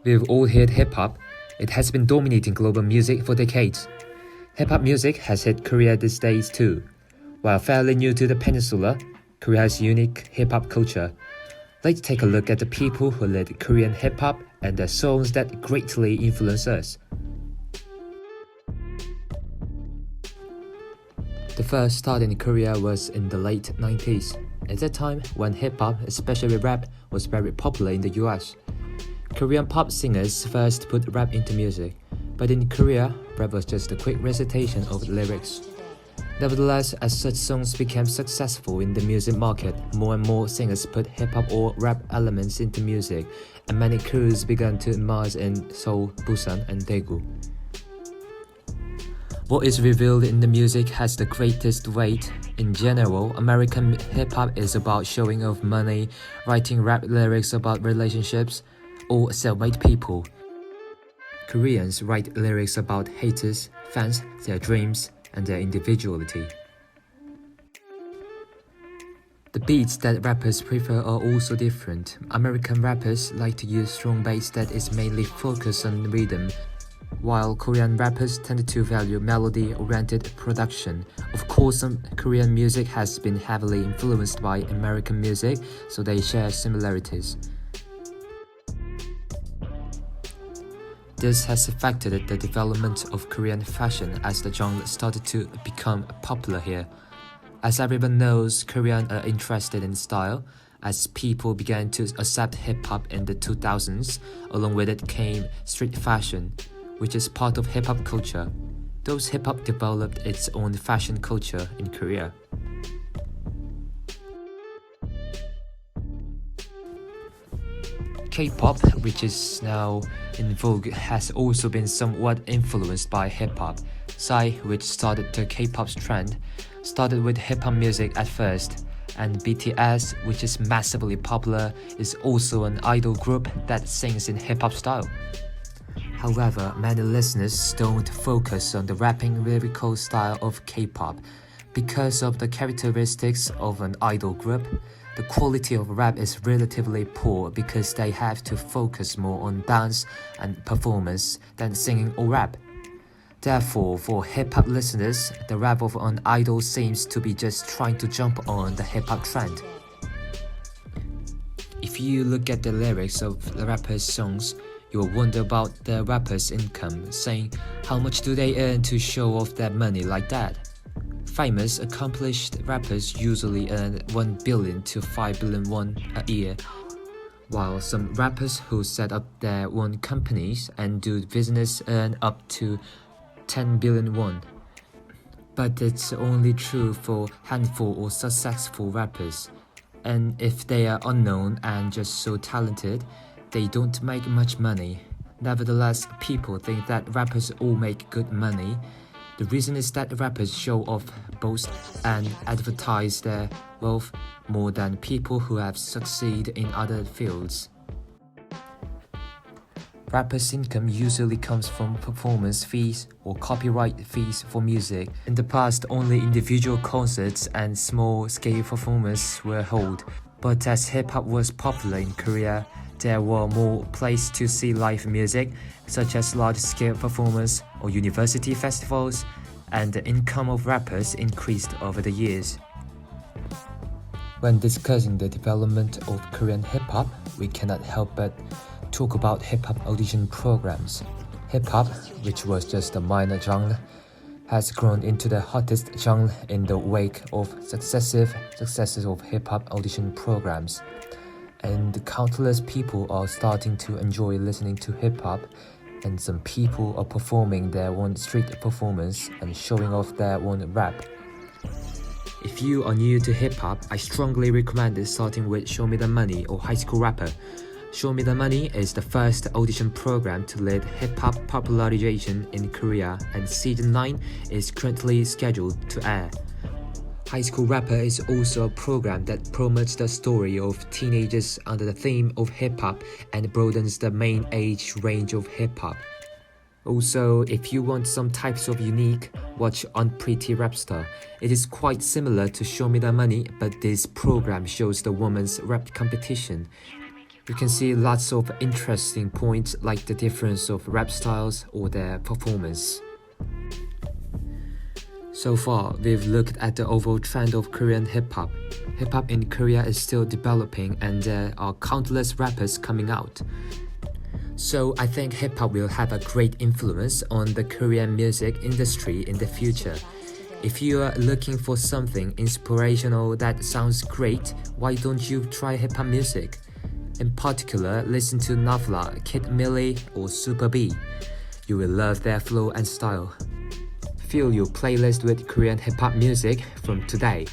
We've all heard hip-hop. It has been dominating global music for decades. Hip-hop music has hit Korea these days too. While fairly new to the peninsula, Korea has unique hip-hop culture. Let's take a look at the people who led Korean hip-hop and their songs that greatly influence us. The first start in Korea was in the late 90s. At that time, when hip-hop, especially rap, was very popular in the US. Korean pop singers first put rap into music, but in Korea, rap was just a quick recitation of lyrics. Nevertheless, as such songs became successful in the music market, more and more singers put hip-hop or rap elements into music, and many crews began to emerge in Seoul, Busan, and Daegu. What is revealed in the music has the greatest weight. In general, American hip-hop is about showing off money, writing rap lyrics about relationships, or self-made people. Koreans write lyrics about haters, fans, their dreams, and their individuality. The beats that rappers prefer are also different. American rappers like to use strong bass that is mainly focused on rhythm, while Korean rappers tend to value melody-oriented production. Of course, some Korean music has been heavily influenced by American music, so they share similarities. This has affected the development of Korean fashion as the genre started to become popular here. As everyone knows, Koreans are interested in style. As people began to accept hip-hop in the 2000s, along with it came street fashion, which is part of hip-hop culture. Thus, hip-hop developed its own fashion culture in Korea. K-pop, which is now in vogue, has also been somewhat influenced by hip-hop. Psy, which started the K-pop's trend, started with hip-hop music at first, and BTS, which is massively popular, is also an idol group that sings in hip-hop style. However, many listeners don't focus on the rapping lyrical style of K-pop. Because of the characteristics of an idol group, the quality of rap is relatively poor because they have to focus more on dance and performance than singing or rap. Therefore, for hip-hop listeners, the rap of an idol seems to be just trying to jump on the hip-hop trend. If you look at the lyrics of the rappers' songs, you'll wonder about the rappers' income, saying how much do they earn to show off their money like that? Famous, accomplished rappers usually earn 1 billion to 5 billion won a year, while some rappers who set up their own companies and do business earn up to 10 billion won. But it's only true for handful of successful rappers, and if they are unknown and just so talented, they don't make much money. Nevertheless, people think that rappers all make good money. The reason is that rappers show off, boast, and advertise their wealth more than people who have succeeded in other fields. Rappers' income usually comes from performance fees or copyright fees for music. In the past, only individual concerts and small-scale performances were held, but as hip-hop was popular in Korea, there were more places to see live music, such as large-scale performances or university festivals, and the income of rappers increased over the years. When discussing the development of Korean hip-hop, we cannot help but talk about hip-hop audition programs. Hip-hop, which was just a minor genre, has grown into the hottest genre in the wake of successive successes of hip-hop audition programs. And countless people are starting to enjoy listening to hip-hop, and some people are performing their own street performance and showing off their own rap. If you are new to hip-hop, I strongly recommend starting with Show Me the Money or High School Rapper. Show Me the Money is the first audition program to lead hip-hop popularization in Korea, and Season 9 is currently scheduled to air. High School Rapper is also a program that promotes the story of teenagers under the theme of hip-hop and broadens the main age range of hip-hop. Also, if you want some types of unique, watch Unpretty Rap Star. It is quite similar to Show Me the Money, but this program shows the women's rap competition. You can see lots of interesting points like the difference of rap styles or their performance. So far, we've looked at the overall trend of Korean hip-hop. Hip-hop in Korea is still developing and there are countless rappers coming out. So I think hip-hop will have a great influence on the Korean music industry in the future. If you are looking for something inspirational that sounds great, why don't you try hip-hop music? In particular, listen to Nafla, Kid Millie or Super B. You will love their flow and style. Fill your playlist with Korean hip-hop music from today.